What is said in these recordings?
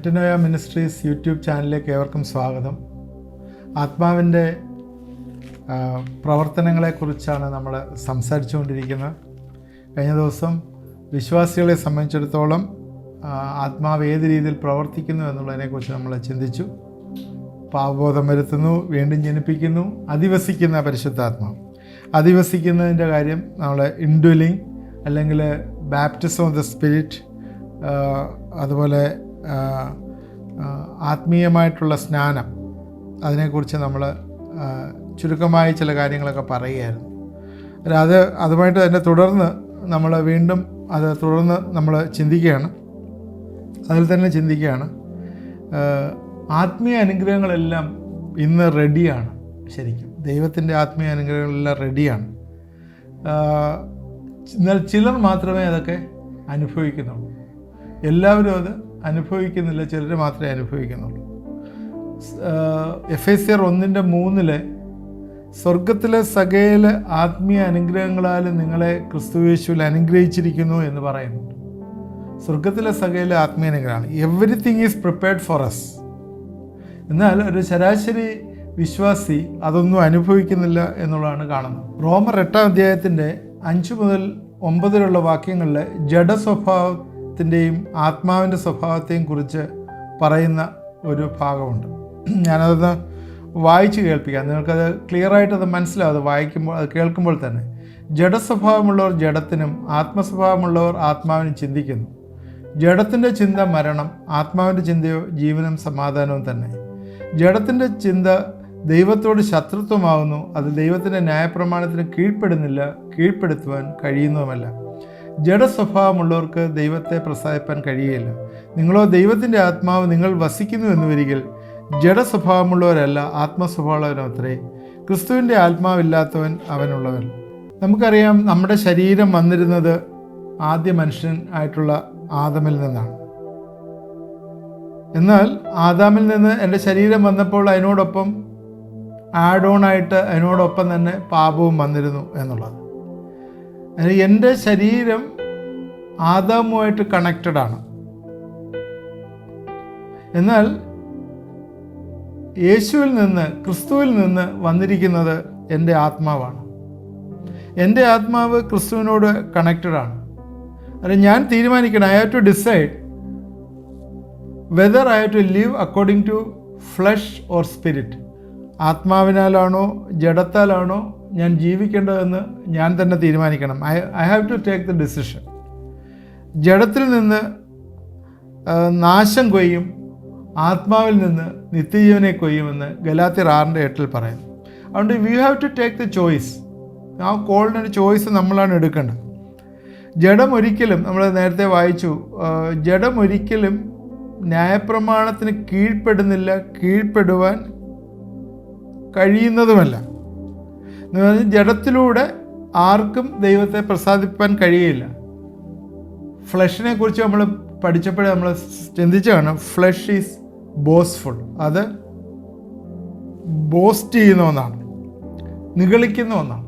Metanoia ministries YouTube ചാനലിലേക്ക് ഏവർക്കും സ്വാഗതം. ആത്മാവിൻ്റെ പ്രവർത്തനങ്ങളെക്കുറിച്ചാണ് നമ്മൾ സംസാരിച്ചുകൊണ്ടിരിക്കുന്നത്. കഴിഞ്ഞ ദിവസം വിശ്വാസികളെ സംബന്ധിച്ചിടത്തോളം ആത്മാവ് ഏത് രീതിയിൽ പ്രവർത്തിക്കുന്നു എന്നുള്ളതിനെക്കുറിച്ച് നമ്മൾ ചിന്തിച്ചു. പാപബോധം വരുത്തുന്നു, വീണ്ടും ജനിപ്പിക്കുന്നു, അധിവസിക്കുന്ന പരിശുദ്ധാത്മാവ്. അധിവസിക്കുന്നതിൻ്റെ കാര്യം നമ്മൾ ഇൻഡ്വെല്ലിംഗ് അല്ലെങ്കിൽ ബാപ്റ്റിസം ഓഫ് ദ സ്പിരിറ്റ്, അതുപോലെ ആത്മീയമായിട്ടുള്ള സ്നാനം, അതിനെക്കുറിച്ച് നമ്മൾ ചുരുക്കമായി ചില കാര്യങ്ങളൊക്കെ പറയുകയായിരുന്നു. അതുമായിട്ട് തന്നെ തുടർന്ന് നമ്മൾ വീണ്ടും നമ്മൾ ചിന്തിക്കുകയാണ്. അതിൽ തന്നെ ചിന്തിക്കുകയാണ്, ആത്മീയ അനുഗ്രഹങ്ങളെല്ലാം ഇന്ന് റെഡിയാണ്. ശരിക്കും ദൈവത്തിൻ്റെ ആത്മീയ അനുഗ്രഹങ്ങളെല്ലാം റെഡിയാണ്. എന്നാൽ ചിലർ മാത്രമേ അതൊക്കെ അനുഭവിക്കുന്നുള്ളൂ. എല്ലാവരും അത് അനുഭവിക്കുന്നില്ല, ചിലർ മാത്രമേ അനുഭവിക്കുന്നുള്ളൂ. എഫേസ്യർ 1:3 സ്വർഗത്തിലെ സകല ആത്മീയ അനുഗ്രഹങ്ങളാൽ നിങ്ങളെ ക്രിസ്തുയേശുവിൽ അനുഗ്രഹിച്ചിരിക്കുന്നു എന്ന് പറയുന്നുണ്ട്. സ്വർഗത്തിലെ സകല ആത്മീയ അനുഗ്രഹമാണ്. Everything is prepared for us. എന്നാൽ ഒരു ശരാശരി വിശ്വാസി അതൊന്നും അനുഭവിക്കുന്നില്ല എന്നുള്ളതാണ് കാണുന്നത്. റോമർ 8-ാം 5 മുതൽ 9 വാക്യങ്ങളിൽ ജഡസ്വഭാവത്തിൻ്റെയും ആത്മാവിൻ്റെ സ്വഭാവത്തെയും കുറിച്ച് പറയുന്ന ഒരു ഭാഗമുണ്ട്. ഞാനതൊന്ന് വായിച്ച് കേൾപ്പിക്കാം. നിങ്ങൾക്കത് ക്ലിയറായിട്ടത് മനസ്സിലാവും. അത് കേൾക്കുമ്പോൾ തന്നെ. ജഡസ്വഭാവമുള്ളവർ ജഡത്തിനും ആത്മസ്വഭാവമുള്ളവർ ആത്മാവിനും ചിന്തിക്കുന്നു. ജഡത്തിൻ്റെ ചിന്ത മരണം, ആത്മാവിൻ്റെ ചിന്തയോ ജീവനും സമാധാനവും തന്നെ. ജഡത്തിൻ്റെ ചിന്ത ദൈവത്തോട് ശത്രുത്വമാകുന്നു. അത് ദൈവത്തിൻ്റെ ന്യായപ്രമാണത്തിന് കീഴ്പ്പെടുത്തുവാൻ കഴിയുന്നതുമല്ല. ജഡസ്വഭാവമുള്ളവർക്ക് ദൈവത്തെ പ്രസാദിപ്പാൻ കഴിയുകയില്ല. നിങ്ങളോ ദൈവത്തിൻ്റെ ആത്മാവ് നിങ്ങൾ വസിക്കുന്നു എന്ന് വരികിൽ ജഡസ്വഭാവമുള്ളവരല്ല, ആത്മസ്വഭാവമുള്ളവരത്രേ. ക്രിസ്തുവിൻ്റെ ആത്മാവില്ലാത്തവൻ അവനുള്ളവൻ. നമുക്കറിയാം, നമ്മുടെ ശരീരം വന്നിരുന്നത് ആദ്യ മനുഷ്യൻ ആയിട്ടുള്ള ആദമിൽ നിന്നാണ്. എന്നാൽ ആദാമിൽ നിന്ന് എൻ്റെ ശരീരം വന്നപ്പോൾ അതിനോടൊപ്പം ആഡ് ഓൺ ആയിട്ട് അതിനോടൊപ്പം തന്നെ പാപവും വന്നിരുന്നു എന്നുള്ളത്. എൻ്റെ ശരീരം ആദാമുമായിട്ട് കണക്റ്റഡാണ്. എന്നാൽ യേശുവിൽ നിന്ന്, ക്രിസ്തുവിൽ നിന്ന് വന്നിരിക്കുന്നത് എൻ്റെ ആത്മാവാണ്. എൻ്റെ ആത്മാവ് ക്രിസ്തുവിനോട് കണക്റ്റഡാണ്. അത് ഞാൻ തീരുമാനിക്കണം. I have to decide whether I have to live according to flesh or spirit. ആത്മാവിനാലാണോ ജഡത്താലാണോ ഞാൻ ജീവിക്കേണ്ടതെന്ന് ഞാൻ തന്നെ തീരുമാനിക്കണം. I have to take the decision. ജഡത്തിൽ നിന്ന് നാശം കൊയ്യും, ആത്മാവിൽ നിന്ന് നിത്യജീവനെ കൊയ്യുമെന്ന് ഗലാത്യർ 6:8 പറയുന്നു. അതുകൊണ്ട് we have to take the choice. ആ കോളിനൊരു ചോയ്സ് നമ്മളാണ് എടുക്കേണ്ടത്. ജഡം ഒരിക്കലും, നമ്മൾ നേരത്തെ വായിച്ചു, ജഡം ഒരിക്കലും ന്യായപ്രമാണത്തിന് കീഴ്പ്പെടുന്നില്ല, കീഴ്പ്പെടുവാൻ കഴിയുന്നതുമല്ല. എന്ന് പറഞ്ഞാൽ ജഡത്തിലൂടെ ആർക്കും ദൈവത്തെ പ്രസാദിപ്പാൻ കഴിയില്ല. ഫ്ലഷിനെ കുറിച്ച് നമ്മൾ പഠിച്ചപ്പോഴേ നമ്മൾ ചിന്തിച്ചാണ്, ഫ്ലഷ് ഈസ് ബോസ്റ്റ്ഫുൾ. അത് ബോസ്റ്റ് ചെയ്യുന്ന ഒന്നാണ്, നിഗളിക്കുന്ന ഒന്നാണ്.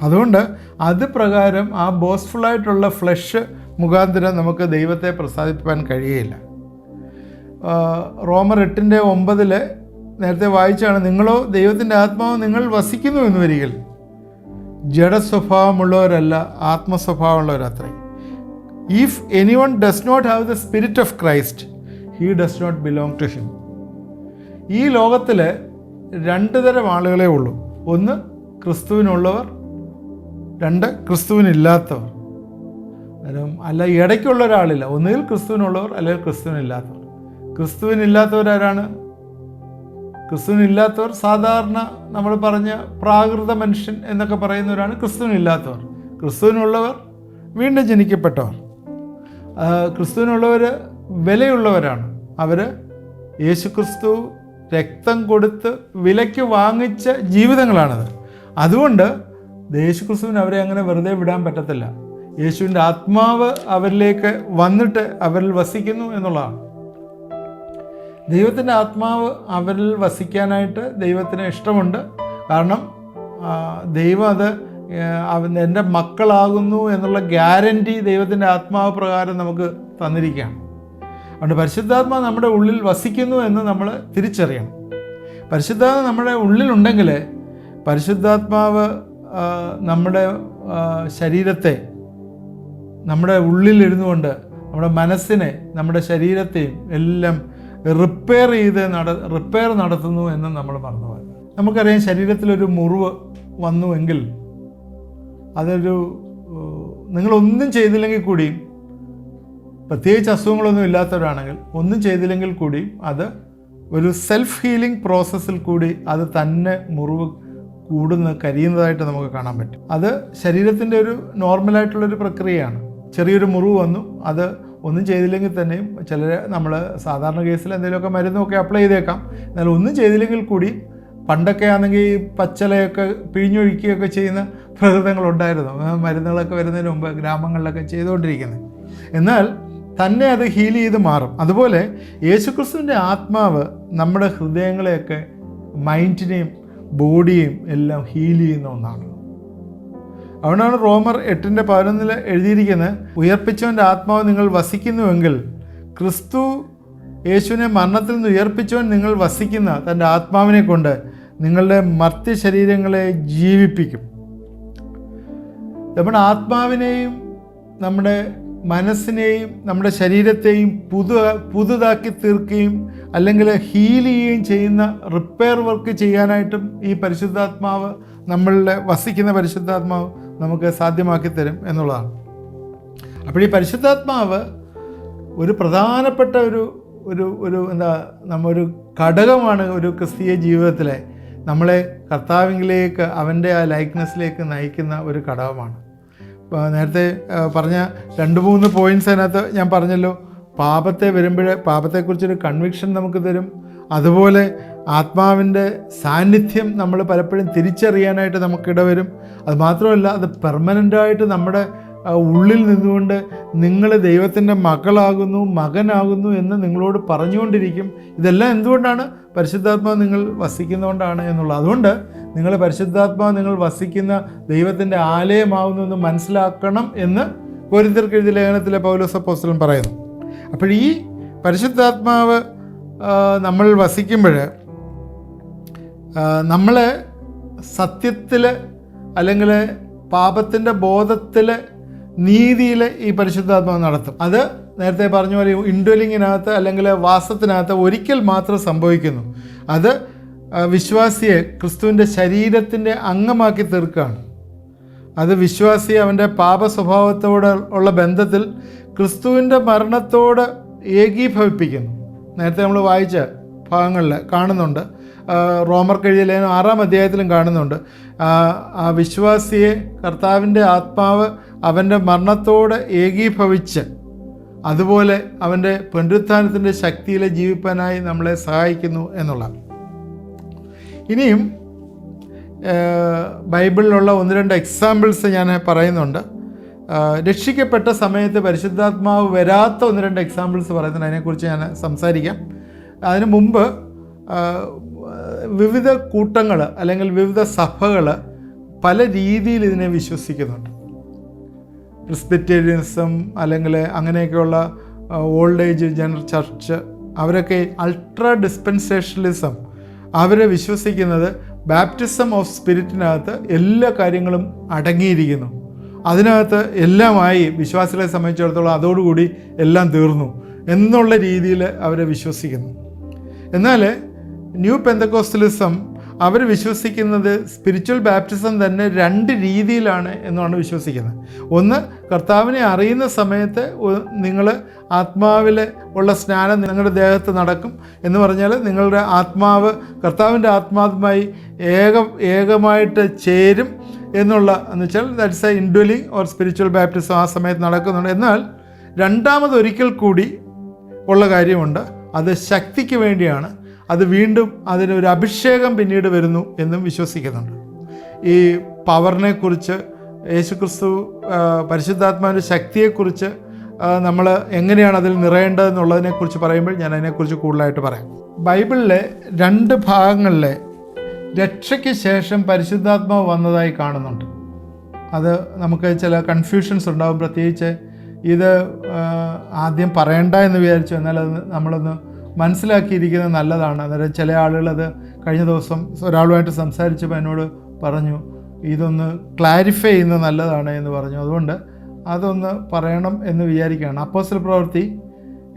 അതുകൊണ്ട് അത് പ്രകാരം ആ ബോസ്റ്റ്ഫുള്ളായിട്ടുള്ള ഫ്ലഷ് മുഖാന്തരം നമുക്ക് ദൈവത്തെ പ്രസാദിപ്പാൻ കഴിയില്ല. റോമർ 8:9 നേരത്തെ വായിച്ചാണ്, നിങ്ങളോ ദൈവത്തിൻ്റെ ആത്മാവ് നിങ്ങൾ വസിക്കുന്നു എന്ന് വരികിൽ ജഡസ്വഭാവമുള്ളവരല്ല, ആത്മസ്വഭാവമുള്ളവരത്രേ. If anyone does not have the spirit of Christ, he does not belong to him. ഈ ലോകത്തിൽ 2 തരം ആളുകളെ ഉള്ളൂ. ഒന്ന് ക്രിസ്തുവിനുള്ളവർ, 2 ക്രിസ്തുവിനില്ലാത്തവർ. അല്ല, ഇടയ്ക്കുള്ള ഒരാളില്ല. ഒന്നുകിൽ ക്രിസ്തുവിനുള്ളവർ അല്ലെങ്കിൽ ക്രിസ്തുവിനില്ലാത്തവർ. ക്രിസ്തുവിനില്ലാത്തവരാരാണ്? ക്രിസ്തുവിനില്ലാത്തവർ സാധാരണ നമ്മൾ പറഞ്ഞ പ്രാകൃത മനുഷ്യൻ എന്നൊക്കെ പറയുന്നവരാണ് ക്രിസ്തുവിനില്ലാത്തവർ. ക്രിസ്തുവിനുള്ളവർ വീണ്ടും ജനിക്കപ്പെട്ടവർ. ക്രിസ്തുവിനുള്ളവർ വിലയുള്ളവരാണ്. അവർ യേശുക്രിസ്തു രക്തം കൊടുത്ത് വിലയ്ക്ക് വാങ്ങിച്ച ജീവിതങ്ങളാണത്. അതുകൊണ്ട് യേശുക്രിസ്തുവിന് അവരെ അങ്ങനെ വെറുതെ വിടാൻ പറ്റത്തില്ല. യേശുവിൻ്റെ ആത്മാവ് അവരിലേക്ക് വന്നിട്ട് അവരിൽ വസിക്കുന്നു എന്നുള്ളതാണ്. ദൈവത്തിൻ്റെ ആത്മാവ് അവരിൽ വസിക്കാനായിട്ട് ദൈവത്തിന് ഇഷ്ടമുണ്ട്. കാരണം ദൈവം അത് എൻ്റെ മക്കളാകുന്നു എന്നുള്ള ഗ്യാരൻറ്റി ദൈവത്തിൻ്റെ ആത്മാവ് പ്രകാരം നമുക്ക് തന്നിരിക്കുകയാണ്. അതുകൊണ്ട് പരിശുദ്ധാത്മാവ് നമ്മുടെ ഉള്ളിൽ വസിക്കുന്നു എന്ന് നമ്മൾ തിരിച്ചറിയണം. പരിശുദ്ധാത്മ നമ്മുടെ ഉള്ളിലുണ്ടെങ്കിൽ പരിശുദ്ധാത്മാവ് നമ്മുടെ ശരീരത്തെ, നമ്മുടെ ഉള്ളിലിരുന്നു കൊണ്ട് നമ്മുടെ മനസ്സിനെ, നമ്മുടെ ശരീരത്തെയും എല്ലാം റിപ്പയർ നടത്തുന്നു എന്ന് നമ്മൾ മറന്നുപോയി. നമുക്കറിയാം, ശരീരത്തിലൊരു മുറിവ് വന്നുവെങ്കിൽ നിങ്ങളൊന്നും ചെയ്തില്ലെങ്കിൽ കൂടിയും, പ്രത്യേകിച്ച് അസുഖങ്ങളൊന്നും ഇല്ലാത്തവരാണെങ്കിൽ ഒന്നും ചെയ്തില്ലെങ്കിൽ കൂടിയും അത് ഒരു സെൽഫ് ഹീലിംഗ് പ്രോസസ്സിൽ കൂടി അത് തന്നെ മുറിവ് കരിയുന്നതായിട്ട് നമുക്ക് കാണാൻ പറ്റും. അത് ശരീരത്തിൻ്റെ ഒരു നോർമലായിട്ടുള്ളൊരു പ്രക്രിയയാണ്. ചെറിയൊരു മുറിവ് വന്നു, അത് ഒന്നും ചെയ്തില്ലെങ്കിൽ തന്നെയും നമ്മൾ സാധാരണ കേസിൽ എന്തെങ്കിലുമൊക്കെ മരുന്നൊക്കെ അപ്ലൈ ചെയ്തേക്കാം. എന്നാൽ ഒന്നും ചെയ്തില്ലെങ്കിൽ കൂടി പണ്ടൊക്കെ ആണെങ്കിൽ പച്ചിലയൊക്കെ പിഴിഞ്ഞൊഴിക്കുകയൊക്കെ ചെയ്യുന്ന പ്രകൃതങ്ങളുണ്ടായിരുന്നു, മരുന്നുകളൊക്കെ വരുന്നതിന് മുമ്പ് ഗ്രാമങ്ങളിലൊക്കെ ചെയ്തുകൊണ്ടിരിക്കുന്നത്. എന്നാൽ തന്നെ അത് ഹീൽ ചെയ്ത് മാറും. അതുപോലെ യേശുക്രിസ്തുവിൻ്റെ ആത്മാവ് നമ്മുടെ ഹൃദയങ്ങളെയൊക്കെ, മൈൻഡിനെയും ബോഡിയെയും എല്ലാം ഹീൽ ചെയ്യുന്ന ഒന്നാണ്. അതുകൊണ്ടാണ് റോമർ 8:11 എഴുതിയിരിക്കുന്നത്, ഉയർപ്പിച്ചവൻ്റെ ആത്മാവ് നിങ്ങൾ വസിക്കുന്നുവെങ്കിൽ ക്രിസ്തു യേശുവിനെ മരണത്തിൽ നിന്ന് ഉയർപ്പിച്ചവൻ നിങ്ങൾ വസിക്കുന്ന തൻ്റെ ആത്മാവിനെ കൊണ്ട് നിങ്ങളുടെ മർത്യ ശരീരങ്ങളെ ജീവിപ്പിക്കും. നമ്മുടെ ആത്മാവിനെയും നമ്മുടെ മനസ്സിനെയും നമ്മുടെ ശരീരത്തെയും പുതുതാക്കി തീർക്കുകയും അല്ലെങ്കിൽ ഹീൽ ചെയ്യുകയും ചെയ്യുന്ന റിപ്പയർ വർക്ക് ചെയ്യാനായിട്ടും ഈ പരിശുദ്ധാത്മാവ്, നമ്മളുടെ വസിക്കുന്ന പരിശുദ്ധാത്മാവ് നമുക്ക് സാധ്യമാക്കി തരും എന്നുള്ളതാണ്. അപ്പോൾ ഈ പരിശുദ്ധാത്മാവ് ഒരു പ്രധാനപ്പെട്ട ഒരു ഘടകമാണ് ഒരു ക്രിസ്തീയ ജീവിതത്തിലെ നമ്മളെ കർത്താവിലേക്ക്, അവൻ്റെ ആ ലൈക്ക്നെസ്സിലേക്ക് നയിക്കുന്ന ഒരു ഘടകമാണ്. നേരത്തെ പറഞ്ഞ 2-3 പോയിൻറ്റ്സ് അതിനകത്ത് ഞാൻ പറഞ്ഞല്ലോ. പാപത്തെക്കുറിച്ചൊരു കൺവിക്ഷൻ നമുക്ക് തരും. അതുപോലെ ആത്മാവിൻ്റെ സാന്നിധ്യം നമ്മൾ പലപ്പോഴും തിരിച്ചറിയാനായിട്ട് നമുക്കിടവരും. അതുമാത്രമല്ല, അത് പെർമനൻ്റായിട്ട് നമ്മുടെ ഉള്ളിൽ നിന്നുകൊണ്ട് നിങ്ങൾ ദൈവത്തിൻ്റെ മകനാകുന്നു എന്ന് നിങ്ങളോട് പറഞ്ഞുകൊണ്ടിരിക്കും. ഇതെല്ലാം എന്തുകൊണ്ടാണ്? പരിശുദ്ധാത്മാവ് നിങ്ങൾ വസിക്കുന്നതുകൊണ്ടാണ് എന്നുള്ളത്. അതുകൊണ്ട് നിങ്ങൾ പരിശുദ്ധാത്മാവ് നിങ്ങൾ വസിക്കുന്ന ദൈവത്തിൻ്റെ ആലയമാകുന്നു എന്ന് മനസ്സിലാക്കണം എന്ന് കൊരിന്ത്യർക്ക് എഴുതിയ ലേഖനത്തിലെ പൗലോസ് അപ്പോസ്തലൻ പറയുന്നു. അപ്പോൾ ഈ പരിശുദ്ധാത്മാവ് നമ്മൾ വസിക്കുമ്പോൾ നമ്മൾ സത്യത്തിൽ അല്ലെങ്കിൽ പാപത്തിൻ്റെ ബോധത്തിൽ, നീതിയിൽ ഈ പരിശുദ്ധാത്മാവ് നടത്തും. അത് നേരത്തെ പറഞ്ഞ പോലെ ഇൻഡ്വെല്ലിങ്ങിനകത്ത് അല്ലെങ്കിൽ വാസത്തിനകത്ത് ഒരിക്കൽ മാത്രം സംഭവിക്കുന്നു. അത് വിശ്വാസിയെ ക്രിസ്തുവിൻ്റെ ശരീരത്തിൻ്റെ അംഗമാക്കി തീർക്കുകയാണ്. അത് വിശ്വാസിയെ അവൻ്റെ പാപ സ്വഭാവത്തോട് ഉള്ള ബന്ധത്തിൽ ക്രിസ്തുവിൻ്റെ മരണത്തോട് ഏകീഭവിപ്പിക്കുന്നു. നേരത്തെ നമ്മൾ വായിച്ച ഭാഗങ്ങളിൽ കാണുന്നുണ്ട്. റോമർക്ക് എഴുതിയ ലേഖനം 6-ാം അധ്യായത്തിലും കാണുന്നുണ്ട്. ആ വിശ്വാസിയെ കർത്താവിൻ്റെ ആത്മാവ് അവൻ്റെ മരണത്തോട് ഏകീഭവിച്ച് അതുപോലെ അവൻ്റെ പുനരുത്ഥാനത്തിൻ്റെ ശക്തിയിൽ ജീവിപ്പാനായി നമ്മളെ സഹായിക്കുന്നു എന്നുള്ളതാണ്. ഇനിയും ബൈബിളിലുള്ള 1-2 എക്സാമ്പിൾസ് ഞാൻ പറയുന്നുണ്ട്. രക്ഷിക്കപ്പെട്ട സമയത്ത് പരിശുദ്ധാത്മാവ് വരാത്ത 1-2 എക്സാമ്പിൾസ് പറയുന്നുണ്ട്. അതിനെക്കുറിച്ച് ഞാൻ സംസാരിക്കാം. അതിനു മുമ്പ് വിവിധ കൂട്ടങ്ങൾ അല്ലെങ്കിൽ വിവിധ സഭകൾ പല രീതിയിൽ ഇതിനെ വിശ്വസിക്കുന്നുണ്ട്. പ്രിസ്ബിറ്റേറിയനിസം അല്ലെങ്കിൽ അങ്ങനെയൊക്കെയുള്ള ഓൾഡ് ഏജ് ജനറൽ ചർച്ച്, അവരൊക്കെ അൾട്രാ ഡിസ്പെൻസേഷണലിസം, അവരെ വിശ്വസിക്കുന്നത് ബാപ്റ്റിസം ഓഫ് സ്പിരിറ്റിനകത്ത് എല്ലാ കാര്യങ്ങളും അടങ്ങിയിരിക്കുന്നു. അതിനകത്ത് എല്ലാമായി വിശ്വാസികളെ സംബന്ധിച്ചിടത്തോളം അതോടുകൂടി എല്ലാം തീർന്നു എന്നുള്ള രീതിയിൽ അവരെ വിശ്വസിക്കുന്നു. എന്നാൽ ന്യൂ പെന്തക്കോസ്റ്റലിസം അവർ വിശ്വസിക്കുന്നത് സ്പിരിച്വൽ ബാപ്റ്റിസം തന്നെ 2 രീതിയിലാണ് എന്നാണ് വിശ്വസിക്കുന്നത്. ഒന്ന്, കർത്താവിനെ അറിയുന്ന സമയത്ത് നിങ്ങൾ ആത്മാവിൽ ഉള്ള സ്നാനം നിങ്ങളുടെ ദേഹത്ത് നടക്കും എന്ന് പറഞ്ഞാൽ നിങ്ങളുടെ ആത്മാവ് കർത്താവിൻ്റെ ആത്മാവുമായി ഏകമായിട്ട് ചേരും എന്ന് വെച്ചാൽ that's A indwelling or spiritual baptism ആ സമയത്ത് നടക്കുന്നുണ്ട്. എന്നാൽ രണ്ടാമതൊരിക്കൽ കൂടി ഉള്ള കാര്യമുണ്ട്, അത് ശക്തിക്ക് വേണ്ടിയാണ്. അത് വീണ്ടും അതിനൊരു അഭിഷേകം പിന്നീട് വരുന്നു എന്നും വിശ്വസിക്കുന്നുണ്ട്. ഈ പവറിനെക്കുറിച്ച്, യേശുക്രിസ്തു പരിശുദ്ധാത്മാവിൻ്റെ ശക്തിയെക്കുറിച്ച് നമ്മൾ എങ്ങനെയാണ് അതിൽ നിറയേണ്ടതെന്നുള്ളതിനെക്കുറിച്ച് പറയുമ്പോൾ ഞാൻ അതിനെക്കുറിച്ച് കൂടുതലായിട്ട് പറയാം. ബൈബിളിലെ 2 ഭാഗങ്ങളിലെ രക്ഷയ്ക്ക് ശേഷം പരിശുദ്ധാത്മാവ് വന്നതായി കാണുന്നുണ്ട്. അത് നമുക്ക് ചില കൺഫ്യൂഷൻസ് ഉണ്ടാകും. പ്രത്യേകിച്ച് ഇത് ആദ്യം പറയണ്ട എന്ന് വിചാരിച്ചു. എന്നാൽ അത് നമ്മളൊന്ന് മനസ്സിലാക്കിയിരിക്കുന്നത് നല്ലതാണ്. അന്നേരം ചില ആളുകളത് കഴിഞ്ഞ ദിവസം ഒരാളുമായിട്ട് സംസാരിച്ചപ്പോൾ എന്നോട് പറഞ്ഞു, ഇതൊന്ന് ക്ലാരിഫൈ ചെയ്യുന്നത് നല്ലതാണ് എന്ന് പറഞ്ഞു. അതുകൊണ്ട് അതൊന്ന് പറയണം എന്ന് വിചാരിക്കുകയാണ്. അപ്പോസ്തല പ്രവൃത്തി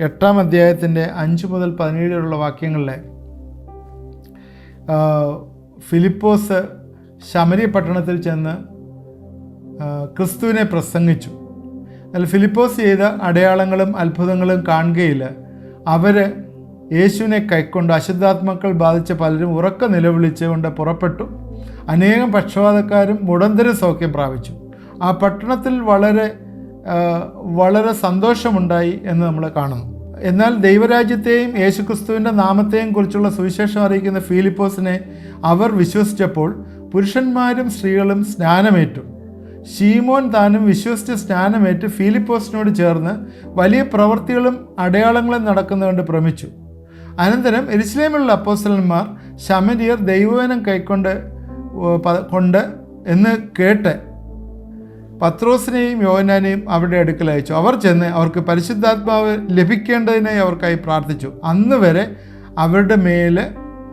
8-ാം അധ്യായത്തിൻ്റെ 5 മുതൽ 17 വരെയുള്ള വാക്യങ്ങളിലെ ഫിലിപ്പോസ് ശമരിയ പട്ടണത്തിൽ ചെന്ന് ക്രിസ്തുവിനെ പ്രസംഗിച്ചു. എന്നാൽ ഫിലിപ്പോസ് ചെയ്ത അടയാളങ്ങളും അത്ഭുതങ്ങളും കാണുകയില്ല. അവർ യേശുവിനെ കൈക്കൊണ്ട് അശുദ്ധാത്മാക്കൾ ബാധിച്ച പലരും ഉറക്ക നിലവിളിച്ചുകൊണ്ട് പുറപ്പെട്ടു. അനേകം പക്ഷപാതക്കാരും മുടന്തരും സൗഖ്യം പ്രാപിച്ചു. ആ പട്ടണത്തിൽ വളരെ സന്തോഷമുണ്ടായി എന്ന് നമ്മൾ കാണുന്നു. എന്നാൽ ദൈവരാജ്യത്തെയും യേശുക്രിസ്തുവിൻ്റെ നാമത്തെയും കുറിച്ചുള്ള സുവിശേഷം അറിയിക്കുന്ന ഫിലിപ്പോസിനെ അവർ വിശ്വസിച്ചപ്പോൾ പുരുഷന്മാരും സ്ത്രീകളും സ്നാനമേറ്റു. ശീമോൻ താനും വിശ്വസിച്ച് സ്നാനമേറ്റ് ഫിലിപ്പോസിനോട് ചേർന്ന് വലിയ പ്രവൃത്തികളും അടയാളങ്ങളും നടക്കുന്നതുകൊണ്ട് ഭ്രമിച്ചു. അനന്തരം യെരുശലേമിലുള്ള അപ്പോസ്തലന്മാർ ശമരിയർ ദൈവവചനം കൈക്കൊണ്ട് എന്ന് കേട്ട് പത്രോസിനെയും യോഹന്നാനെയും അവരുടെ അടുക്കൽ അയച്ചു. അവർ ചെന്ന് അവർക്ക് പരിശുദ്ധാത്മാവ് ലഭിക്കേണ്ടതിനായി അവർക്കായി പ്രാർത്ഥിച്ചു. അന്ന് വരെ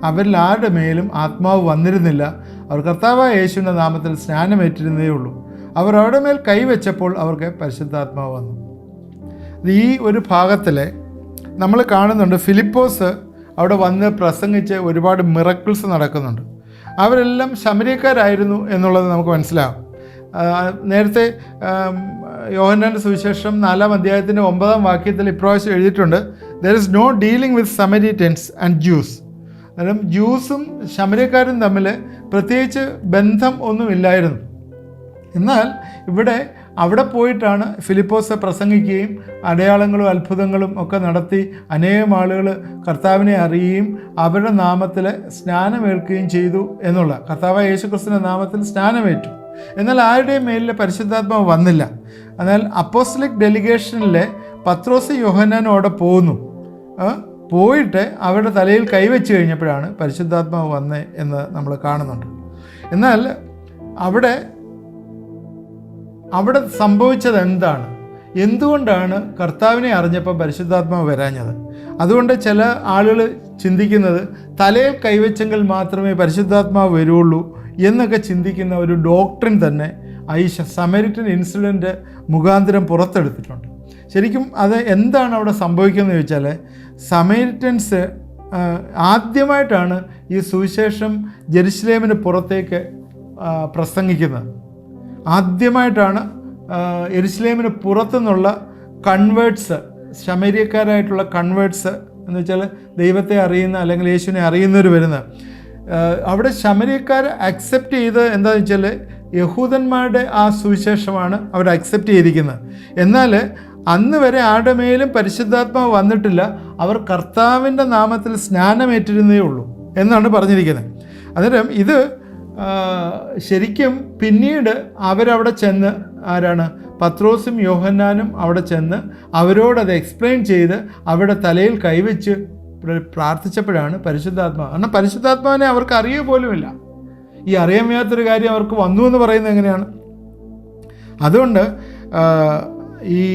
അവരിൽ ആരുടെ മേലും ആത്മാവ് വന്നിരുന്നില്ല. അവർ കർത്താവായ യേശുവിൻ്റെ നാമത്തിൽ സ്നാനമേറ്റിരുന്നേ ഉള്ളൂ. അവർ അവരുടെ മേൽ കൈവച്ചപ്പോൾ അവർക്ക് പരിശുദ്ധാത്മാവ് വന്നു. ഈ ഒരു ഭാഗത്തിൽ നമ്മൾ കാണുന്നുണ്ട്, ഫിലിപ്പോസ് അവിടെ വന്ന് പ്രസംഗിച്ച് ഒരുപാട് മിറക്കിൾസ് നടക്കുന്നുണ്ട്. അവരെല്ലാം ശമരിയക്കാരായിരുന്നു എന്നുള്ളത് നമുക്ക് മനസ്സിലാവും. നേരത്തെ യോഹന്നാൻ്റെ സുവിശേഷം 4-ാം അധ്യായത്തിൻ്റെ 9-ാം വാക്യത്തിൽ ഇപ്രാവശ്യം എഴുതിയിട്ടുണ്ട്, there is no dealing with Samaritans and Jews. അന്നേരം ജ്യൂസും ശമരിയക്കാരും തമ്മിൽ പ്രത്യേകിച്ച് ബന്ധം ഒന്നുമില്ലായിരുന്നു. എന്നാൽ അവിടെ പോയിട്ടാണ് ഫിലിപ്പോസ് പ്രസംഗിക്കുകയും അടയാളങ്ങളും അത്ഭുതങ്ങളും ഒക്കെ നടത്തി അനേകം ആളുകൾ കർത്താവിനെ അറിയുകയും അവരുടെ നാമത്തിൽ സ്നാനമേൽക്കുകയും ചെയ്തു എന്നുള്ള, കർത്താവായ യേശുക്രിസ്തുവിൻ്റെ നാമത്തിൽ സ്നാനമേറ്റു. എന്നാൽ ആരുടെയും മേലിൽ പരിശുദ്ധാത്മാവ് വന്നില്ല. എന്നാൽ അപ്പോസ്തലിക് ഡെലിഗേഷനിലെ പത്രോസ് യോഹന്നാനും അവിടെ പോയിട്ട് അവരുടെ തലയിൽ കൈവച്ച് കഴിഞ്ഞപ്പോഴാണ് പരിശുദ്ധാത്മാവ് വന്നത് എന്ന് നമ്മൾ കാണുന്നുണ്ട്. എന്നാൽ അവിടെ സംഭവിച്ചത് എന്താണ്? എന്തുകൊണ്ടാണ് കർത്താവിനെ അറിഞ്ഞപ്പോൾ പരിശുദ്ധാത്മാവ് വരാഞ്ഞത്? അതുകൊണ്ട് ചില ആളുകൾ ചിന്തിക്കുന്നത് തലയിൽ കൈവച്ചെങ്കിൽ മാത്രമേ പരിശുദ്ധാത്മാവ് വരുള്ളൂ എന്നൊക്കെ ചിന്തിക്കുന്ന ഒരു ഡോക്ട്രിൻ തന്നെ ഈ സമരിറ്റൻ ഇൻസിഡൻറ്റ് മുഖാന്തരം പുറത്തെടുത്തിട്ടുണ്ട്. ശരിക്കും അത് എന്താണ് അവിടെ സംഭവിക്കുന്നത് ചോദിച്ചാൽ, സമരിറ്റൻസ് ആദ്യമായിട്ടാണ് ഈ സുവിശേഷം ജെറുസലേമിന് പുറത്തേക്ക് പ്രസംഗിക്കുന്നത്. ആദ്യമായിട്ടാണ് യെരുശലേമിന് പുറത്തുനിന്നുള്ള കൺവേർട്സ്, ശമരിയക്കാരായിട്ടുള്ള കൺവേർട്സ് എന്ന് വെച്ചാൽ ദൈവത്തെ അറിയുന്ന അല്ലെങ്കിൽ യേശുവിനെ അറിയുന്നവർ വരുന്നത്. അവിടെ ശമരിയക്കാർ അക്സെപ്റ്റ് ചെയ്ത് എന്താണെന്ന് വെച്ചാൽ യഹൂദന്മാരുടെ ആ സുവിശേഷമാണ് അവർ അക്സെപ്റ്റ് ചെയ്തിരിക്കുന്നത്. എന്നാൽ അന്ന് വരെ ആരുടെ മേലും പരിശുദ്ധാത്മാവ് വന്നിട്ടില്ല. അവർ കർത്താവിൻ്റെ നാമത്തിൽ സ്നാനമേറ്റിരുന്നേ ഉള്ളൂ എന്നാണ് പറഞ്ഞിരിക്കുന്നത്. അന്നേരം ഇത് ശരിക്കും പിന്നീട് അവരവിടെ ചെന്ന്, ആരാണ്, പത്രോസും യോഹന്നാനും അവിടെ ചെന്ന് അവരോടത് എക്സ്പ്ലെയിൻ ചെയ്ത് അവരുടെ തലയിൽ കൈവച്ച് പ്രാർത്ഥിച്ചപ്പോഴാണ് പരിശുദ്ധാത്മാവ്. കാരണം പരിശുദ്ധാത്മാവിനെ അവർക്ക് അറിയുക പോലുമില്ല. ഈ അറിയാൻ വയ്യാത്തൊരു കാര്യം അവർക്ക് വന്നു എന്ന് പറയുന്നത് എങ്ങനെയാണ്? അതുകൊണ്ട് ഈ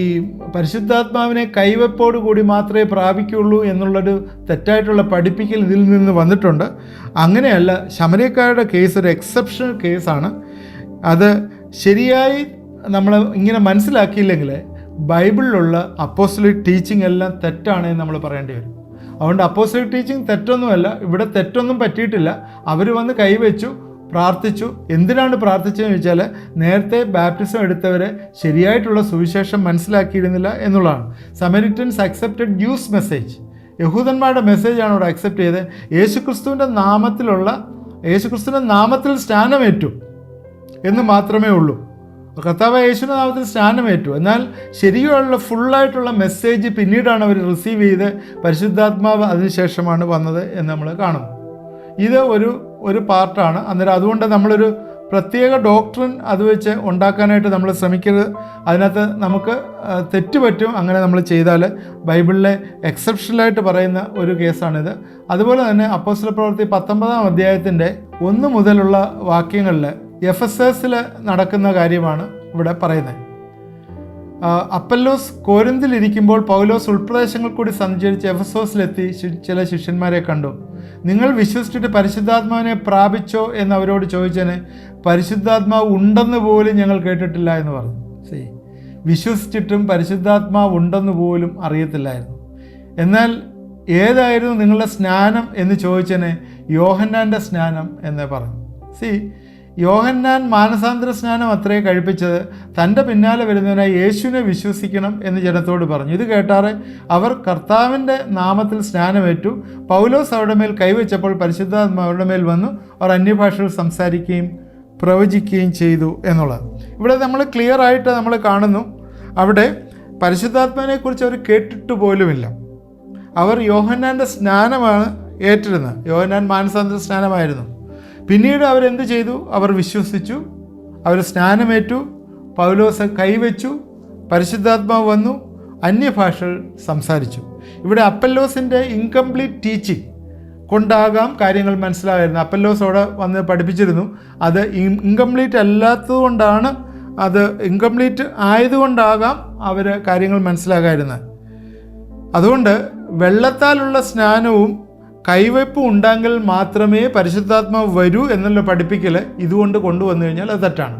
പരിശുദ്ധാത്മാവിനെ കൈവെപ്പോട് കൂടി മാത്രമേ പ്രാപിക്കുകയുള്ളൂ എന്നുള്ളൊരു തെറ്റായിട്ടുള്ള പഠിപ്പിക്കൽ ഇതിൽ നിന്ന് വന്നിട്ടുണ്ട്. അങ്ങനെയല്ല, ശമരിയക്കാരുടെ കേസ് ഒരു എക്സെപ്ഷണൽ കേസാണ്. അത് ശരിയായി നമ്മൾ ഇങ്ങനെ മനസ്സിലാക്കിയില്ലെങ്കിൽ ബൈബിളിലുള്ള അപ്പോസ്തലിക് ടീച്ചിങ് എല്ലാം തെറ്റാണ് എന്ന് നമ്മൾ പറയേണ്ടി വരും. അതുകൊണ്ട് അപ്പോസ്തലിക് ടീച്ചിങ് തെറ്റൊന്നുമല്ല, ഇവിടെ തെറ്റൊന്നും പറ്റിയിട്ടില്ല. അവർ വന്ന് കൈവച്ചു, പ്രാർത്ഥിച്ചു. എന്തിനാണ് പ്രാർത്ഥിച്ചതെന്ന് ചോദിച്ചാൽ നേരത്തെ ബാപ്റ്റിസം എടുത്തവരെ ശരിയായിട്ടുള്ള സുവിശേഷം മനസ്സിലാക്കിയിരുന്നില്ല എന്നുള്ളതാണ്. സമരിറ്റൻസ് അക്സെപ്റ്റഡ് ജ്യൂസ് മെസ്സേജ്, യഹൂദന്മാരുടെ മെസ്സേജാണ് അവിടെ അക്സെപ്റ്റ് ചെയ്ത് യേശുക്രിസ്തുവിൻ്റെ നാമത്തിൽ സ്നാനമേറ്റു എന്ന് മാത്രമേ ഉള്ളൂ. കർത്താവായ യേശുവിൻ്റെ നാമത്തിൽ സ്നാനമേറ്റു. എന്നാൽ ശരിയുള്ള ഫുള്ളായിട്ടുള്ള മെസ്സേജ് പിന്നീടാണ് അവർ റിസീവ് ചെയ്ത് പരിശുദ്ധാത്മാവ് അതിനുശേഷമാണ് വന്നത് എന്ന് നമ്മൾ കാണുന്നു. ഇത് ഒരു പാർട്ടാണ്. അന്നേരം അതുകൊണ്ട് നമ്മളൊരു പ്രത്യേക ഡോക്ട്രിൻ അത് വെച്ച് ഉണ്ടാക്കാനായിട്ട് നമ്മൾ ശ്രമിക്കരുത്. അതിനകത്ത് നമുക്ക് തെറ്റുപറ്റും അങ്ങനെ നമ്മൾ ചെയ്താൽ. ബൈബിളിലെ എക്സെപ്ഷണലായിട്ട് പറയുന്ന ഒരു കേസാണിത്. അതുപോലെ തന്നെ അപ്പോസ്തല പ്രവൃത്തി 19-ാം അധ്യായത്തിൻ്റെ 1 മുതലുള്ള വാക്യങ്ങളിൽ എഫെസസിൽ നടക്കുന്ന കാര്യമാണ് ഇവിടെ പറയുന്നത്. അപ്പല്ലോസ് കോരിന്തിലിരിക്കുമ്പോൾ പൗലോസ് ഉൾപ്രദേശങ്ങൾ കൂടി സഞ്ചരിച്ച് എഫെസോസിലെത്തി ചില ശിഷ്യന്മാരെ കണ്ടു. നിങ്ങൾ വിശ്വസിച്ചിട്ട് പരിശുദ്ധാത്മാവിനെ പ്രാപിച്ചോ എന്ന് അവരോട് ചോദിച്ചതിന് പരിശുദ്ധാത്മാവ് ഉണ്ടെന്ന് പോലും ഞങ്ങൾ കേട്ടിട്ടില്ല എന്ന് പറഞ്ഞു. വിശ്വസിച്ചിട്ടും പരിശുദ്ധാത്മാവ് ഉണ്ടെന്ന് പോലും അറിയത്തില്ലായിരുന്നു. എന്നാൽ ഏതായിരുന്നു നിങ്ങളുടെ സ്നാനം എന്ന് ചോദിച്ചതിന് യോഹന്നാൻ്റെ സ്നാനം എന്ന് പറഞ്ഞു. യോഹന്നാൻ മാനസാന്തര സ്നാനം അത്രേ കഴിപ്പിച്ചത്. തൻ്റെ പിന്നാലെ വരുന്നതിനായി യേശുവിനെ വിശ്വസിക്കണം എന്ന് ജനത്തോട് പറഞ്ഞു. ഇത് കേട്ടാറെ അവർ കർത്താവിൻ്റെ നാമത്തിൽ സ്നാനമേറ്റു. പൗലോസ് അവരുടെ മേൽ കൈവച്ചപ്പോൾ പരിശുദ്ധാത്മാവ് അവരുടെ മേൽ വന്നു. അവർ അന്യഭാഷകൾ സംസാരിക്കുകയും പ്രവചിക്കുകയും ചെയ്തു എന്നുള്ളത് ഇവിടെ നമ്മൾ ക്ലിയർ ആയിട്ട് നമ്മൾ കാണുന്നു. അവിടെ പരിശുദ്ധാത്മാവിനെക്കുറിച്ച് അവർ കേട്ടിട്ട് പോലുമില്ല. അവർ യോഹന്നാൻ്റെ സ്നാനമാണ് ഏറ്റിരുന്നത്. യോഹന്നാൻ മാനസാന്തര സ്നാനമായിരുന്നു. പിന്നീട് അവരെന്ത് ചെയ്തു? അവർ വിശ്വസിച്ചു, അവർ സ്നാനമേറ്റു, പൗലോസ് കൈവച്ചു, പരിശുദ്ധാത്മാവ് വന്നു, അന്യഭാഷകൾ സംസാരിച്ചു. ഇവിടെ അപ്പല്ലോസിൻ്റെ ഇൻകംപ്ലീറ്റ് ടീച്ചിങ് കൊണ്ടാകാം കാര്യങ്ങൾ മനസ്സിലായിരുന്നു. അപ്പല്ലോസ് അവിടെ വന്ന് പഠിപ്പിച്ചിരുന്നു. അത് ഇൻകംപ്ലീറ്റ് അല്ലാത്തതുകൊണ്ടാണ്, അത് ഇൻകംപ്ലീറ്റ് ആയതുകൊണ്ടാകാം അവർ കാര്യങ്ങൾ മനസ്സിലാകാതിരുന്നത്. അതുകൊണ്ട് വെള്ളത്താലുള്ള സ്നാനവും കൈവയ്പും ഉണ്ടെങ്കിൽ മാത്രമേ പരിശുദ്ധാത്മാവ് വരൂ എന്നുള്ള പഠിപ്പിക്കൽ ഇതുകൊണ്ട് കൊണ്ടുവന്നു കഴിഞ്ഞാൽ അത് തെറ്റാണ്.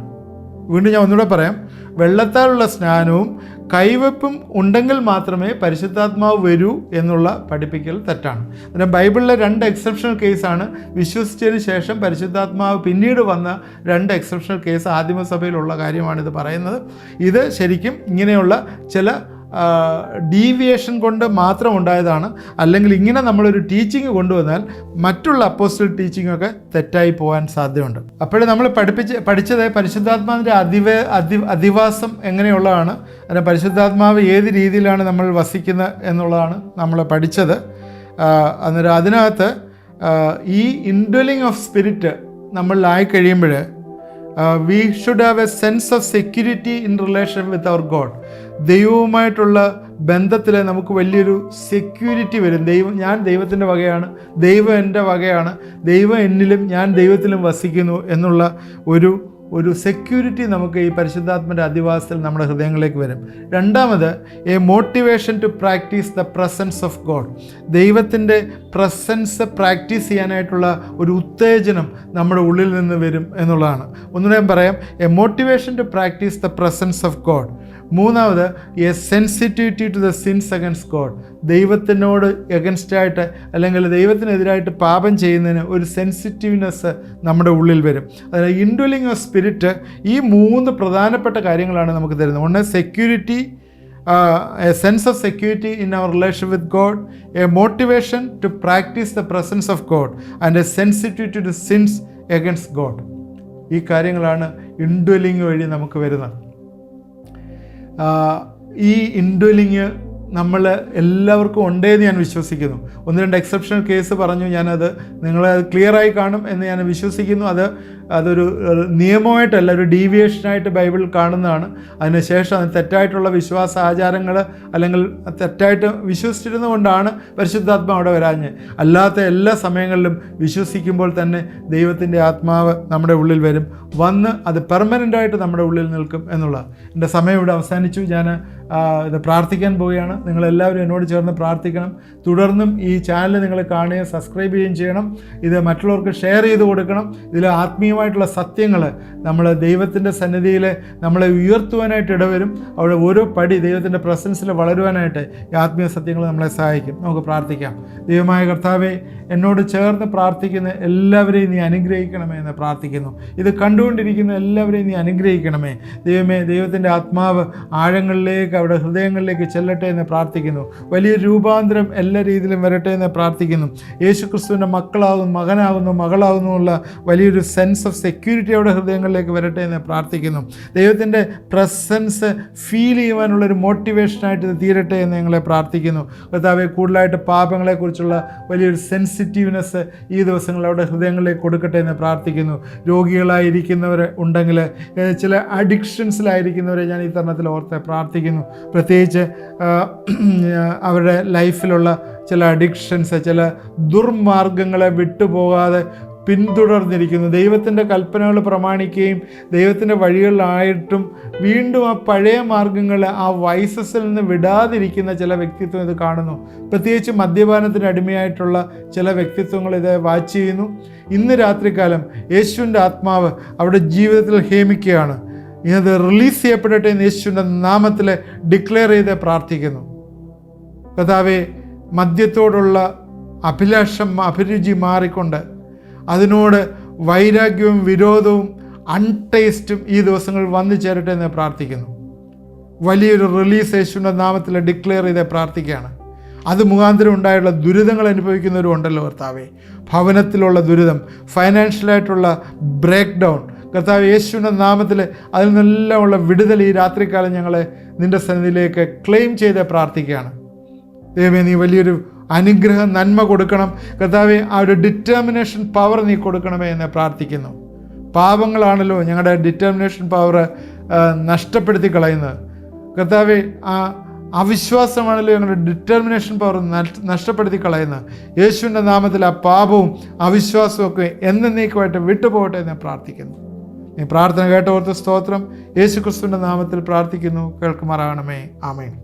വീണ്ടും ഞാൻ ഒന്നുകൂടെ പറയാം. വെള്ളത്താലുള്ള സ്നാനവും കൈവയ്പും ഉണ്ടെങ്കിൽ മാത്രമേ പരിശുദ്ധാത്മാവ് വരൂ എന്നുള്ള പഠിപ്പിക്കൽ തെറ്റാണ്. പിന്നെ ബൈബിളിലെ 2 എക്സെപ്ഷണൽ കേസാണ് വിശ്വസിച്ചതിന് ശേഷം പരിശുദ്ധാത്മാവ് പിന്നീട് വന്ന 2 എക്സെപ്ഷണൽ കേസ് ആദിമസഭയിലുള്ള കാര്യമാണിത് പറയുന്നത്. ഇത് ശരിക്കും ഇങ്ങനെയുള്ള ചില ഡീവിയേഷൻ കൊണ്ട് മാത്രം ഉണ്ടായതാണ്. അല്ലെങ്കിൽ ഇങ്ങനെ നമ്മളൊരു ടീച്ചിങ് കൊണ്ടുവന്നാൽ മറ്റുള്ള അപ്പോസ്റ്റൽ ടീച്ചിങ്ങൊക്കെ തെറ്റായി പോകാൻ സാധ്യതയുണ്ട്. അപ്പോഴും നമ്മൾ പഠിച്ചത് പരിശുദ്ധാത്മാവിൻ്റെ അധിവാസം എങ്ങനെയുള്ളതാണ്, അതിന് പരിശുദ്ധാത്മാവ് ഏത് രീതിയിലാണ് നമ്മൾ വസിക്കുന്നത് എന്നുള്ളതാണ് നമ്മൾ പഠിച്ചത്. അന്നേരം അതിനകത്ത് ഈ ഇൻഡ്വെല്ലിംഗ് ഓഫ് സ്പിരിറ്റ് നമ്മളിലായി കഴിയുമ്പോൾ we should have a sense of security in relation with our God. ദൈവവുമായിട്ടുള്ള ബന്ധത്തിൽ നമുക്ക് വലിയൊരു സെക്യൂരിറ്റി വരും. ഞാൻ ദൈവത്തിൻ്റെ വകയാണ്, ദൈവം എൻ്റെ വകയാണ്, ദൈവം എന്നിലും ഞാൻ ദൈവത്തിലും വസിക്കുന്നു എന്നുള്ള ഒരു സെക്യൂരിറ്റി നമുക്ക് ഈ പരിശുദ്ധാത്മൻ്റെ അധിവാസത്തിൽ നമ്മുടെ ഹൃദയങ്ങളിലേക്ക് വരും. രണ്ടാമത്, a motivation to practise the presence of God. ദൈവത്തിൻ്റെ പ്രസൻസ് പ്രാക്ടീസ് ചെയ്യാനായിട്ടുള്ള ഒരു ഉത്തേജനം നമ്മുടെ ഉള്ളിൽ നിന്ന് വരും എന്നുള്ളതാണ്. ഒന്നുകൂടെ ഞാൻ പറയാം, a motivation to practise the presence of God. മൂന്നാമത്, a sensitivity to the sins against God. ദൈവത്തിനോട് എഗൻസ്റ്റായിട്ട് അല്ലെങ്കിൽ ദൈവത്തിനെതിരായിട്ട് പാപം ചെയ്യുന്നതിന് ഒരു സെൻസിറ്റീവ്നെസ് നമ്മുടെ ഉള്ളിൽ വരും. അതായത് ഇൻഡ്വെല്ലിംഗ് ഓഫ് സ്പിരിറ്റ് ഈ 3 പ്രധാനപ്പെട്ട കാര്യങ്ങളാണ് നമുക്ക് തരുന്നത്. ഒന്ന്, security, a sense of security in our relation with God, a motivation to practise the presence of God and a sensitivity to sins against God. ഈ കാര്യങ്ങളാണ് ഇൻഡ്വെല്ലിംഗ് വഴി നമുക്ക് വരുന്നത്. ഈ ഇൻഡ്വെല്ലിങ് നമ്മൾ എല്ലാവർക്കും ഉണ്ടെന്ന് ഞാൻ വിശ്വസിക്കുന്നു. 1-2 എക്സെപ്ഷണൽ കേസ് പറഞ്ഞു, ഞാനത് നിങ്ങളെ ക്ലിയറായി കാണും എന്ന് ഞാൻ വിശ്വസിക്കുന്നു. അതൊരു നിയമമായിട്ടല്ല, ഒരു ഡീവിയേഷനായിട്ട് ബൈബിളിൽ കാണുന്നതാണ്. അതിനുശേഷം അത് തെറ്റായിട്ടുള്ള വിശ്വാസ ആചാരങ്ങൾ അല്ലെങ്കിൽ തെറ്റായിട്ട് വിശ്വസിച്ചിരുന്നത് കൊണ്ടാണ് പരിശുദ്ധാത്മാവ് അവിടെ വരാഞ്ഞ്. അല്ലാത്ത എല്ലാ സമയങ്ങളിലും വിശ്വസിക്കുമ്പോൾ തന്നെ ദൈവത്തിൻ്റെ ആത്മാവ് നമ്മുടെ ഉള്ളിൽ വന്ന് അത് പെർമനൻ്റായിട്ട് നമ്മുടെ ഉള്ളിൽ നിൽക്കും എന്നുള്ള. എൻ്റെ സമയം ഇവിടെ അവസാനിച്ചു. ഞാൻ ഇത് പ്രാർത്ഥിക്കാൻ പോവുകയാണ്. നിങ്ങളെല്ലാവരും എന്നോട് ചേർന്ന് പ്രാർത്ഥിക്കണം. തുടർന്നും ഈ ചാനൽ നിങ്ങൾ കാണുകയും സബ്സ്ക്രൈബ് ചെയ്യുകയും ചെയ്യണം. ഇത് മറ്റുള്ളവർക്ക് ഷെയർ ചെയ്ത് കൊടുക്കണം. ഇതിൽ ആത്മീയമായിട്ടുള്ള സത്യങ്ങൾ നമ്മൾ ദൈവത്തിൻ്റെ സന്നിധിയിൽ നമ്മളെ ഉയർത്തുവാനായിട്ട് ഇടവരും. അവിടെ ഓരോ പടി ദൈവത്തിൻ്റെ പ്രസൻസിൽ വളരുവാനായിട്ട് ഈ ആത്മീയ സത്യങ്ങൾ നമ്മളെ സഹായിക്കും. നമുക്ക് പ്രാർത്ഥിക്കാം. ദൈവമായ കർത്താവേ, എന്നോട് ചേർന്ന് പ്രാർത്ഥിക്കുന്ന എല്ലാവരെയും നീ അനുഗ്രഹിക്കണമേ എന്ന് പ്രാർത്ഥിക്കുന്നു. ഇത് കണ്ടുകൊണ്ടിരിക്കുന്ന എല്ലാവരെയും നീ അനുഗ്രഹിക്കണമേ. ദൈവമേ, ദൈവത്തിൻ്റെ ആത്മാവ് ആഴങ്ങളിലേക്ക് അവിടെ ഹൃദയങ്ങളിലേക്ക് ചെല്ലട്ടെ എന്ന് പ്രാർത്ഥിക്കുന്നു. വലിയ രൂപാന്തരം എല്ലാ രീതിയിലും വരട്ടെ എന്ന് പ്രാർത്ഥിക്കുന്നു. യേശു ക്രിസ്തുവിൻ്റെ മകനാകുന്നു മകളാകുന്നുള്ള വലിയൊരു സെൻസ് ഓഫ് സെക്യൂരിറ്റി അവിടെ ഹൃദയങ്ങളിലേക്ക് വരട്ടെ എന്ന് പ്രാർത്ഥിക്കുന്നു. ദൈവത്തിൻ്റെ പ്രസൻസ് ഫീൽ ചെയ്യുവാനുള്ളൊരു മോട്ടിവേഷനായിട്ട് ഇത് തീരട്ടെ എന്ന് ഞങ്ങളെ പ്രാർത്ഥിക്കുന്നു. കർത്താവേ, കൂടുതലായിട്ട് പാപങ്ങളെക്കുറിച്ചുള്ള വലിയൊരു സെൻസിറ്റീവ്നെസ് ഈ ദിവസങ്ങളിൽ അവിടെ ഹൃദയങ്ങളിലേക്ക് കൊടുക്കട്ടെ എന്ന് പ്രാർത്ഥിക്കുന്നു. രോഗികളായിരിക്കുന്നവർ ഉണ്ടെങ്കിൽ, ചില അഡിക്ഷൻസിലായിരിക്കുന്നവരെ ഞാൻ ഈ തരുണത്തിൽ ഓർത്ത് പ്രാർത്ഥിക്കുന്നു. പ്രത്യേകിച്ച് അവരുടെ ലൈഫിലുള്ള ചില അഡിക്ഷൻസ്, ചില ദുർമാർഗങ്ങളെ വിട്ടുപോകാതെ പിന്തുടർന്നിരിക്കുന്നു. ദൈവത്തിൻ്റെ കൽപ്പനകൾ പ്രമാണിക്കുകയും ദൈവത്തിൻ്റെ വഴികളിലായിട്ടും വീണ്ടും ആ പഴയ മാർഗങ്ങൾ, ആ വൈസസിൽ നിന്ന് വിടാതിരിക്കുന്ന ചില വ്യക്തിത്വം ഇത് കാണുന്നു. പ്രത്യേകിച്ച് മദ്യപാനത്തിന് അടിമയായിട്ടുള്ള ചില വ്യക്തിത്വങ്ങൾ ഇത് വാച്ച് ചെയ്യുന്നു. ഇന്ന് രാത്രികാലം യേശുവിൻ്റെ ആത്മാവ് അവരുടെ ജീവിതത്തിൽ ഹേമിക്കുകയാണ്. ഇത് റിലീസ് ചെയ്യപ്പെടട്ടെ എന്ന് യേശുവിൻ്റെ നാമത്തിൽ ഡിക്ലെയർ ചെയ്ത് പ്രാർത്ഥിക്കുന്നു. കർത്താവേ, മദ്യത്തോടുള്ള അഭിരുചി മാറിക്കൊണ്ട് അതിനോട് വൈരാഗ്യവും വിരോധവും അൺടേസ്റ്റും ഈ ദിവസങ്ങളിൽ വന്നു ചേരട്ടെ എന്ന് പ്രാർത്ഥിക്കുന്നു. വലിയൊരു റിലീസ് യേശുവിൻ്റെ നാമത്തിൽ ഡിക്ലെയർ ചെയ്ത് പ്രാർത്ഥിക്കുകയാണ്. അത് മുഖാന്തരം ഉണ്ടായുള്ള ദുരിതങ്ങൾ അനുഭവിക്കുന്നവരുണ്ടല്ലോ കർത്താവേ, ഭവനത്തിലുള്ള ദുരിതം, ഫൈനാൻഷ്യലായിട്ടുള്ള ബ്രേക്ക് ഡൗൺ, കർത്താവ് യേശുവിൻ്റെ നാമത്തിൽ അതിൽ നിന്നെല്ലാമുള്ള വിടുതൽ ഈ രാത്രികാലം ഞങ്ങളെ നിൻ്റെ സന്നിധിയിലേക്ക് ക്ലെയിം ചെയ്ത് പ്രാർത്ഥിക്കുകയാണ്. ദൈവമേ, നീ വലിയൊരു അനുഗ്രഹം, നന്മ കൊടുക്കണം കർത്താവേ. ആ ഒരു ഡിറ്റർമിനേഷൻ പവർ നീ കൊടുക്കണമേ എന്ന് പ്രാർത്ഥിക്കുന്നു. പാപങ്ങളാണല്ലോ ഞങ്ങളുടെ ഡിറ്റർമിനേഷൻ പവർ നഷ്ടപ്പെടുത്തി കളയുന്നത്. കർത്താവേ, ആ അവിശ്വാസമാണല്ലോ ഞങ്ങളുടെ ഡിറ്റർമിനേഷൻ പവർ നഷ്ടപ്പെടുത്തി കളയുന്നത്. യേശുവിൻ്റെ നാമത്തിൽ ആ പാപവും അവിശ്വാസവും ഒക്കെ എന്നേക്കുമായിട്ട് വിട്ടുപോകട്ടെ എന്ന് പ്രാർത്ഥിക്കുന്നു. നീ പ്രാർത്ഥന കേട്ടോർത്ത് സ്തോത്രം. യേശു ക്രിസ്തുവിൻ്റെ നാമത്തിൽ പ്രാർത്ഥിക്കുന്നു, കേൾക്കുമാറാകണമേ. ആമേൻ.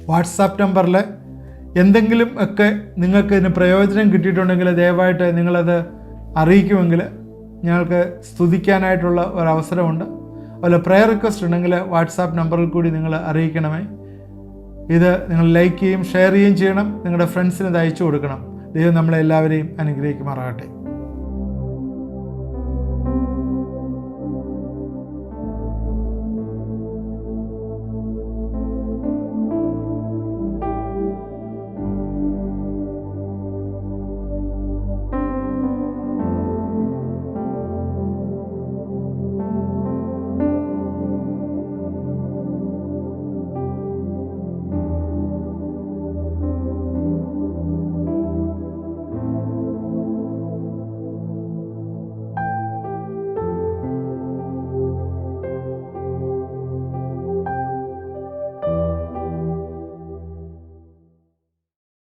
വാട്സാപ്പ് നമ്പറിൽ എന്തെങ്കിലും ഒക്കെ നിങ്ങൾക്ക് ഇതിന് പ്രയോജനം കിട്ടിയിട്ടുണ്ടെങ്കിൽ ദയവായിട്ട് നിങ്ങളത് അറിയിക്കുമെങ്കിൽ ഞങ്ങൾക്ക് സ്തുതിക്കാനായിട്ടുള്ള ഒരവസരമുണ്ട്. അതുപോലെ പ്രയർ റിക്വസ്റ്റ് ഉണ്ടെങ്കിൽ വാട്സാപ്പ് നമ്പറിൽ കൂടി നിങ്ങൾ അറിയിക്കണമേ. ഇത് നിങ്ങൾ ലൈക്ക് ചെയ്യുകയും ഷെയർ ചെയ്യുകയും ചെയ്യണം. നിങ്ങളുടെ ഫ്രണ്ട്സിന് ഇത് അയച്ചു കൊടുക്കണം. ദൈവം നമ്മളെല്ലാവരെയും അനുഗ്രഹിക്കുമാറാകട്ടെ.